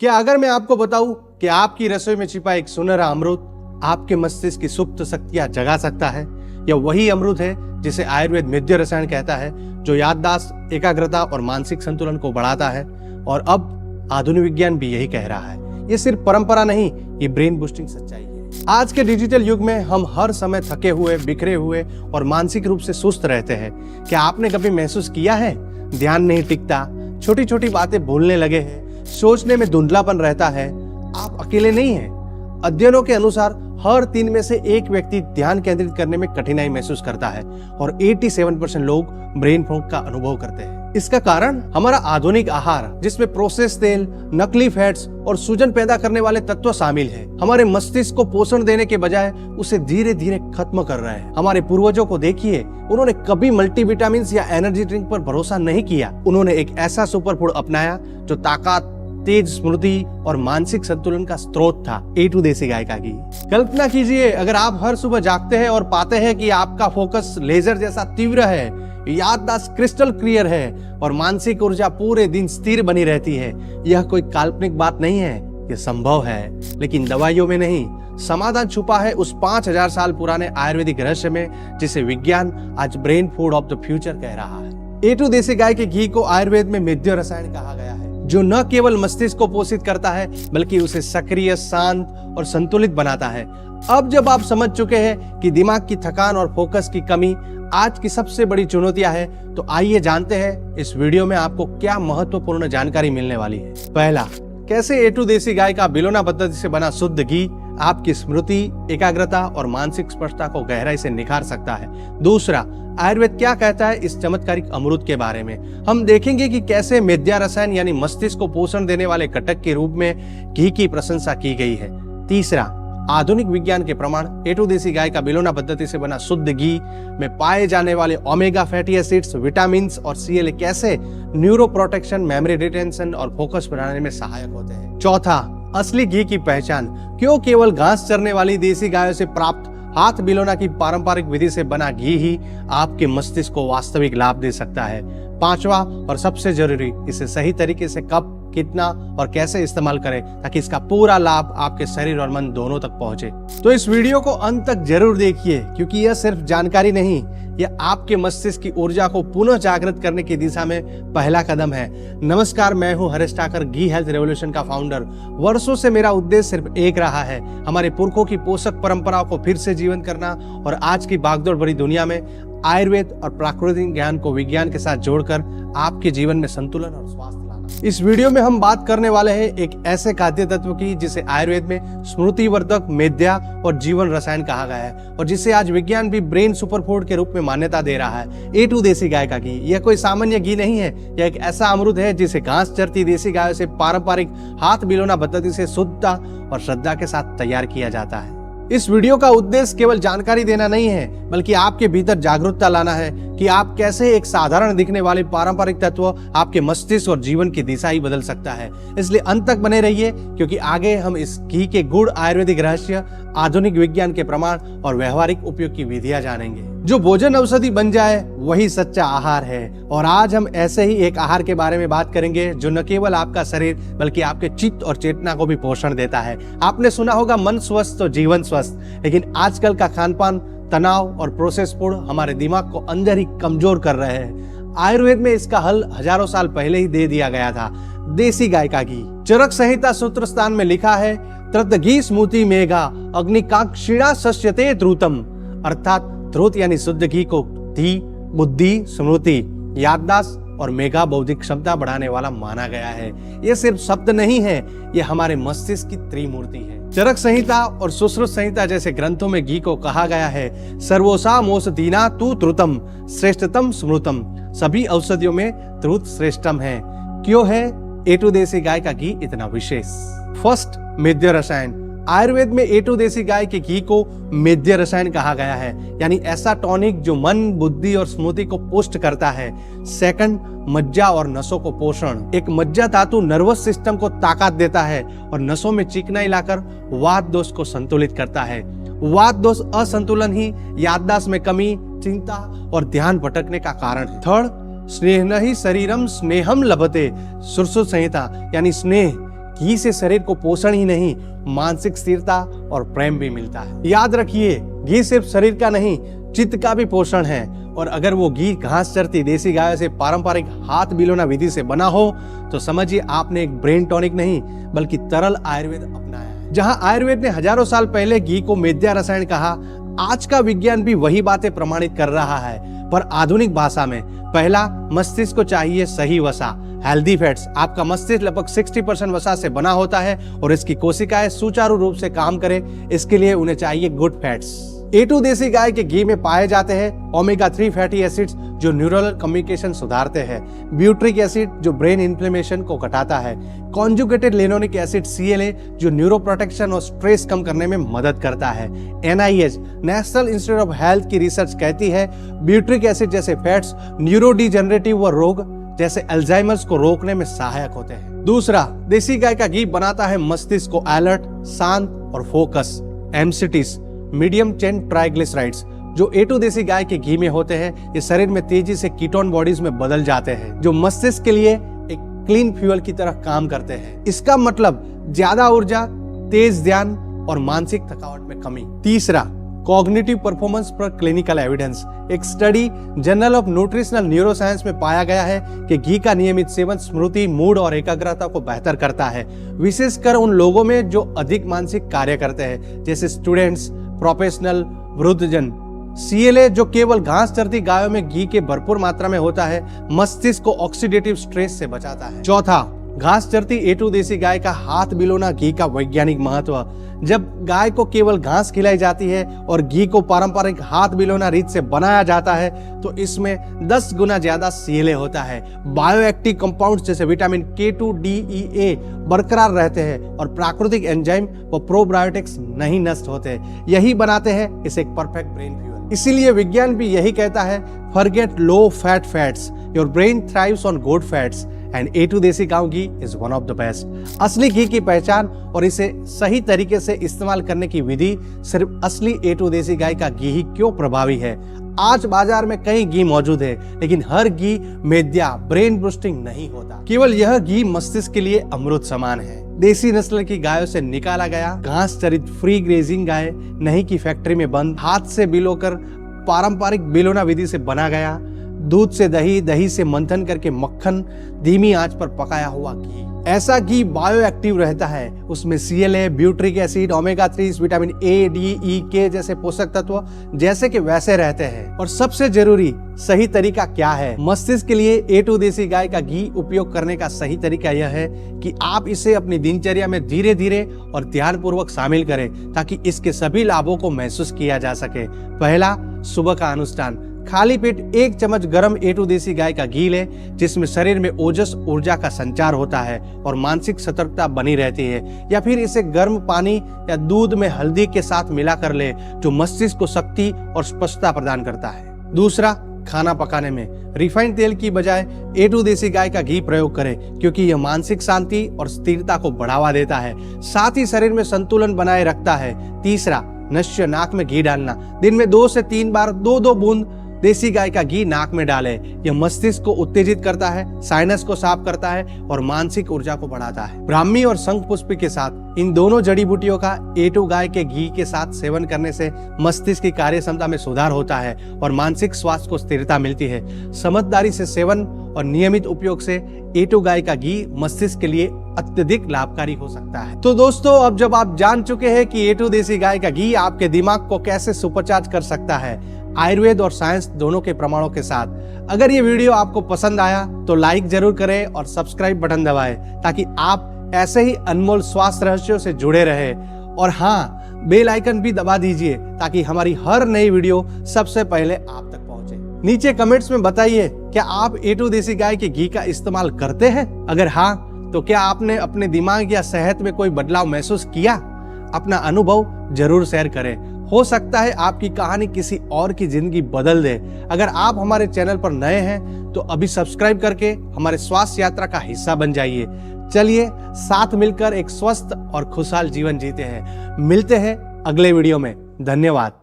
क्या अगर मैं आपको बताऊं कि आपकी रसोई में छिपा एक सुनहरा अमृत आपके मस्तिष्क की सुप्त शक्तियां जगा सकता है, या वही अमृत है जिसे आयुर्वेद मिद्य रसायन कहता है, जो याददाश्त, एकाग्रता और मानसिक संतुलन को बढ़ाता है। और अब आधुनिक विज्ञान भी यही कह रहा है। ये सिर्फ परंपरा नहीं, ये ब्रेन बूस्टिंग सच्चाई है। आज के डिजिटल युग में हम हर समय थके हुए, बिखरे हुए और मानसिक रूप से सुस्त रहते हैं। क्या आपने कभी महसूस किया है ध्यान नहीं टिकता, छोटी छोटी बातें भूलने लगे हैं, सोचने में धुंधलापन रहता है? आप अकेले नहीं हैं। अध्ययनों के अनुसार हर 3 में से 1 व्यक्ति ध्यान केंद्रित करने में कठिनाई महसूस करता है और 87% लोग ब्रेन फॉग का अनुभव करते हैं। इसका कारण हमारा आधुनिक आहार, जिसमें प्रोसेस तेल, नकली फैट्स और सूजन पैदा करने वाले तत्व शामिल है, हमारे मस्तिष्क को पोषण देने के बजाय उसे धीरे धीरे खत्म कर रहा है। हमारे पूर्वजों को देखिए, उन्होंने कभी मल्टीविटामिन या एनर्जी ड्रिंक पर भरोसा नहीं किया। उन्होंने एक ऐसा सुपर फूड अपनाया जो ताकत, तेज स्मृति और मानसिक संतुलन का स्रोत था। A2 देसी गाय का घी। कल्पना कीजिए, अगर आप हर सुबह जागते हैं और पाते हैं कि आपका फोकस लेजर जैसा तीव्र है, याददाश्त क्रिस्टल क्लियर है और मानसिक ऊर्जा पूरे दिन स्थिर बनी रहती है। यह कोई काल्पनिक बात नहीं है, यह संभव है। लेकिन दवाइयों में नहीं, समाधान छुपा है उस 5000 साल पुराने आयुर्वेदिक रहस्य में, जिसे विज्ञान आज brain food of the future कह रहा है। A2 देसी गाय के घी को आयुर्वेद में मिद्य रसायन कहा गया है, जो न केवल मस्तिष्क को पोषित करता है बल्कि उसे सक्रिय, शांत और संतुलित बनाता है। अब जब आप समझ चुके हैं कि दिमाग की थकान और फोकस की कमी आज की सबसे बड़ी चुनौतियां हैं, तो आइए जानते हैं इस वीडियो में आपको क्या महत्वपूर्ण जानकारी मिलने वाली है। पहला, कैसे A2 देसी गाय का बिलोना पद्धति से बना शुद्ध घी आपकी स्मृति, एकाग्रता और मानसिक स्पष्टता को गहराई से निखार सकता है। दूसरा, आयुर्वेद क्या कहता है इस चमत्कारिक अमृत के बारे में। हम देखेंगे कि कैसे मिद्या रसायन यानी मस्तिष्क को पोषण देने वाले घटक के रूप में घी की प्रशंसा की गई है। तीसरा, आधुनिक विज्ञान के प्रमाण A2 देसी गाय का बिलोना पद्धति से बना शुद्ध घी में पाए जाने वाले ओमेगा फैटी एसिड्स, विटामिन और CLA कैसे न्यूरो प्रोटेक्शन, मेमोरी रिटेंशन और फोकस बढ़ाने में सहायक होते हैं। चौथा, असली घी की पहचान। क्यों केवल घास चरने वाली देसी गायों से प्राप्त हाथ बिलोना की पारंपरिक विधि से बना घी ही आपके मस्तिष्क को वास्तविक लाभ दे सकता है। पांचवा और सबसे जरूरी, इसे सही तरीके से कब, कितना और कैसे इस्तेमाल करें ताकि इसका पूरा लाभ आपके शरीर और मन दोनों तक पहुंचे। तो इस वीडियो को अंत तक जरूर देखिए, क्योंकि यह सिर्फ जानकारी नहीं, यह आपके मस्तिष्क की ऊर्जा को पुनः जागृत करने की दिशा में पहला कदम है। नमस्कार, मैं हूं हरीश ठाकर, घी हेल्थ रेवोल्यूशन का फाउंडर। वर्षों से मेरा उद्देश्य सिर्फ एक रहा है, हमारे पुरखों की पोषक परंपराओं को फिर से जीवंत करना और आज की भागदौड़ भरी दुनिया में आयुर्वेद और प्राकृतिक ज्ञान को विज्ञान के साथ जोड़कर आपके जीवन में संतुलन और स्वास्थ्य लाना। इस वीडियो में हम बात करने वाले हैं एक ऐसे खाद्य तत्व की जिसे आयुर्वेद में स्मृतिवर्धक, मेद्या और जीवन रसायन कहा गया है, और जिसे आज विज्ञान भी ब्रेन सुपरफूड के रूप में मान्यता दे रहा है। A2 देसी गाय का घी। यह कोई सामान्य घी नहीं है, यह एक ऐसा अमृत है जिसे घास चरती देसी गायों से पारंपरिक हाथ बिलोना पद्धति से शुद्धता और श्रद्धा के साथ तैयार किया जाता है। इस वीडियो का उद्देश्य केवल जानकारी देना नहीं है, बल्कि आपके भीतर जागरूकता लाना है कि आप कैसे एक साधारण दिखने वाले पारंपरिक तत्व आपके मस्तिष्क और जीवन की दिशा ही बदल सकता है। इसलिए अंत तक बने रहिए, क्योंकि आगे हम इस घी के गुण, आयुर्वेदिक रहस्य, आधुनिक विज्ञान के प्रमाण और व्यवहारिक उपयोग की विधियां जानेंगे। जो भोजन औषधि बन जाए वही सच्चा आहार है। और आज हम ऐसे ही एक आहार के बारे में बात करेंगे जो न केवल आपका शरीर बल्कि आपके चित्त और चेतना को भी पोषण देता है। आपने सुना होगा, मन स्वस्थ तो जीवन स्वस्थ, लेकिन आजकल का खानपान, तनाव और प्रोसेस फूड हमारे दिमाग को अंदर ही कमजोर कर रहे हैं। आयुर्वेद में इसका हल हजारों साल पहले ही दे दिया गया था, देसी गाय का घी। चरक संहिता सूत्र स्थान में लिखा है, तृत घी स्मृति मेघा अग्निकाक्षिणा सस्यते द्रुतम, अर्थात ध्रुत यानी शुद्ध घी को धी, बुद्धि, स्मृति, याददाश्त और मेघा बौद्धिक क्षमता बढ़ाने वाला माना गया है। ये सिर्फ शब्द नहीं है, ये हमारे मस्तिष्क की त्रिमूर्ति है। चरक संहिता और सुश्रुत संहिता जैसे ग्रंथों में घी को कहा गया है, सर्वोसा मोसदीना तु ध्रुतम श्रेष्ठतम स्मृतम। सभी औषधियों में ध्रुत श्रेष्ठतम है। क्यों है A2 देसी गाय का घी इतना विशेष? फर्स्ट, मेद्य रसायन। आयुर्वेद में A2 देसी गाय के घी को मेद्य रसायन कहा गया है, यानी ऐसा टॉनिक जो मन, बुद्धि और स्मृति को पुष्ट करता है। सेकंड, मज्जा और नसों को पोषण। एक मज्जा धातु नर्वस सिस्टम को ताकत देता है और नसों में चिकनाई लाकर वात दोष को संतुलित करता है। वात दोष असंतुलन ही याददाश्त में कमी, चिंता और ध्यान भटकने का कारण है। थर्ड, स्नेह ही शरीरम स्नेहम लभते। सुश्रुत संहिता यानी स्नेह घी से शरीर को पोषण ही नहीं, मानसिक स्थिरता और प्रेम भी मिलता है। याद रखिए, घी सिर्फ शरीर का नहीं, चित्त का भी पोषण है। और अगर वो घी घास चरती देसी गायों से पारंपरिक हाथ बिलोना विधि से बना हो तो समझिए आपने एक ब्रेन टॉनिक नहीं बल्कि तरल आयुर्वेद अपनाया है। जहां आयुर्वेद ने हजारों साल पहले घी को मेद्या रसायन कहा, आज का विज्ञान भी वही बातें प्रमाणित कर रहा है, पर आधुनिक भाषा में। पहला, मस्तिष्क को चाहिए सही वसा, हेल्दी फैट्स। आपका मस्तिष्क लगभग 60% वसा से बना होता है और इसकी कोशिकाएं सुचारू रूप से काम करें, इसके लिए उन्हें चाहिए गुड फैट्स। A2 देसी गाय के घी में पाए जाते हैं ओमेगा 3 फैटी एसिड्स जो न्यूरल कम्युनिकेशन सुधारते हैं, ब्यूट्रिक एसिड जो ब्रेन इन्फ्लेमेशन को घटाता है, कॉन्जुगेटेड लेनोनिक एसिड CLA जो न्यूरो प्रोटेक्शन और स्ट्रेस कम करने में मदद करता है। NIH national institute of health की रिसर्च कहती है ब्यूट्रिक एसिड जैसे फैट्स न्यूरो डिजेनरेटिव व रोग जैसे अल्जाइमर्स को रोकने में सहायक होते हैं। दूसरा, देसी गाय का घी बनाता है मस्तिष्क को अलर्ट, शांत और focus. MCTs medium chain triglycerides जो A2 देसी गाय के घी में होते हैं, ये शरीर में तेजी से कीटोन बॉडीज में बदल जाते हैं जो मस्तिष्क के लिए एक क्लीन फ्यूल की तरह काम करते हैं। इसका मतलब ज्यादा ऊर्जा, तेज ध्यान और मानसिक थकावट में कमी। तीसरा, कॉग्निटिव परफॉर्मेंस पर क्लिनिकल एविडेंस। एक study journal of nutritional neuroscience में पाया गया है कि घी का नियमित सेवन स्मृति, मूड और एकाग्रता को बेहतर करता है, विशेषकर उन लोगों में जो अधिक मानसिक कार्य करते हैं जैसे स्टूडेंट्स, प्रोफेशनल, वृद्धजन। CLA जो केवल घास चरती गायों में घी के भरपूर मात्रा में होता है, मस्तिष्क को ऑक्सीडेटिव स्ट्रेस से बचाता है। चौथा, घास चरती A2 देसी गाय का हाथ बिलोना घी का वैज्ञानिक महत्व। जब गाय को केवल घास खिलाई जाती है और घी को पारंपरिक हाथ बिलोना रीत से बनाया जाता है तो इसमें 10 गुना ज्यादा CLA होता है। बायोएक्टिव कंपाउंड्स जैसे vitamin K2, D, E, A बरकरार रहते हैं और प्राकृतिक एंजाइम व प्रोबायोटिक्स नहीं नष्ट होते। यही बनाते हैं इसे एक परफेक्ट ब्रेन फ्यूल। इसीलिए विज्ञान भी यही कहता है, forget low fat fats, your brain thrives on good fats and A2 desi gaon ghee is one of the best. असली घी की पहचान और इसे सही तरीके से इस्तेमाल करने की विधि सिर्फ असली A2 देसी गाय का घी ही क्यों प्रभावी है। आज बाजार में कई घी मौजूद है, लेकिन हर घी मेद्या ब्रेन बूस्टिंग नहीं होता। केवल यह घी मस्तिष्क के लिए अमृत समान है। देसी नस्ल की गायों से निकाला गया, घास चरित फ्री ग्रेजिंग गाय नहीं की फैक्ट्री में बंद, हाथ से बिलोकर पारंपरिक बिलोना विधि से बना गया, दूध से दही, दही से मंथन करके मक्खन, धीमी आंच पर पकाया हुआ घी। ऐसा घी बायोएक्टिव रहता है, उसमें CLA, butyric acid, omega 3, vitamin A, D, E, K जैसे पोषक तत्व जैसे कि वैसे रहते हैं। और सबसे जरूरी सही तरीका क्या है? मस्तिष्क के लिए A2 देसी गाय का घी उपयोग करने का सही तरीका यह है कि आप इसे अपनी दिनचर्या में धीरे धीरे और ध्यानपूर्वक शामिल करें ताकि इसके सभी लाभों को महसूस किया जा सके। पहला, सुबह का अनुष्ठान। खाली पेट 1 चम्मच गर्म A2 देसी गाय का घी ले, जिसमें शरीर में ओजस ऊर्जा का संचार होता है और मानसिक सतर्कता बनी रहती है। या फिर इसे गर्म पानी या दूध में हल्दी के साथ मिला कर ले, जो मस्तिष्क को शक्ति और स्पष्टता प्रदान करता है। दूसरा, खाना पकाने में रिफाइंड तेल की बजाय A2 देसी गाय का घी प्रयोग करें, क्योंकि यह मानसिक शांति और स्थिरता को बढ़ावा देता है, साथ ही शरीर में संतुलन बनाए रखता है। तीसरा, नश्य नाक में घी डालना। दिन में 2 से 3 बार 2-2 बूंद देसी गाय का घी नाक में डालें। यह मस्तिष्क को उत्तेजित करता है, साइनस को साफ करता है और मानसिक ऊर्जा को बढ़ाता है। ब्राह्मी और शंख पुष्पी के साथ इन दोनों जड़ी बूटियों का A2 गाय के घी के साथ सेवन करने से मस्तिष्क की कार्य क्षमता में सुधार होता है और मानसिक स्वास्थ्य को स्थिरता मिलती है। समझदारी से सेवन और नियमित उपयोग से A2 गाय का घी मस्तिष्क के लिए अत्यधिक लाभकारी हो सकता है। तो दोस्तों, अब जब आप जान चुके हैं कि A2 देसी गाय का घी आपके दिमाग को कैसे सुपरचार्ज कर सकता है आयुर्वेद और साइंस दोनों के प्रमाणों के साथ, अगर ये वीडियो आपको पसंद आया तो लाइक जरूर करें और सब्सक्राइब बटन दबाएं ताकि आप ऐसे ही अनमोल स्वास्थ्य रहस्यों से जुड़े रहे। और हाँ, बेल आइकन भी दबा दीजिए ताकि हमारी हर नई वीडियो सबसे पहले आप तक पहुंचे। नीचे कमेंट्स में बताइए, क्या आप A2 देसी गाय के घी का इस्तेमाल करते हैं? अगर हाँ, तो क्या आपने अपने दिमाग या सेहत में कोई बदलाव महसूस किया? अपना अनुभव जरूर शेयर करें। हो सकता है आपकी कहानी किसी और की जिंदगी बदल दे। अगर आप हमारे चैनल पर नए हैं तो अभी सब्सक्राइब करके हमारे स्वास्थ्य यात्रा का हिस्सा बन जाइए। चलिए साथ मिलकर एक स्वस्थ और खुशहाल जीवन जीते हैं। मिलते हैं अगले वीडियो में। धन्यवाद।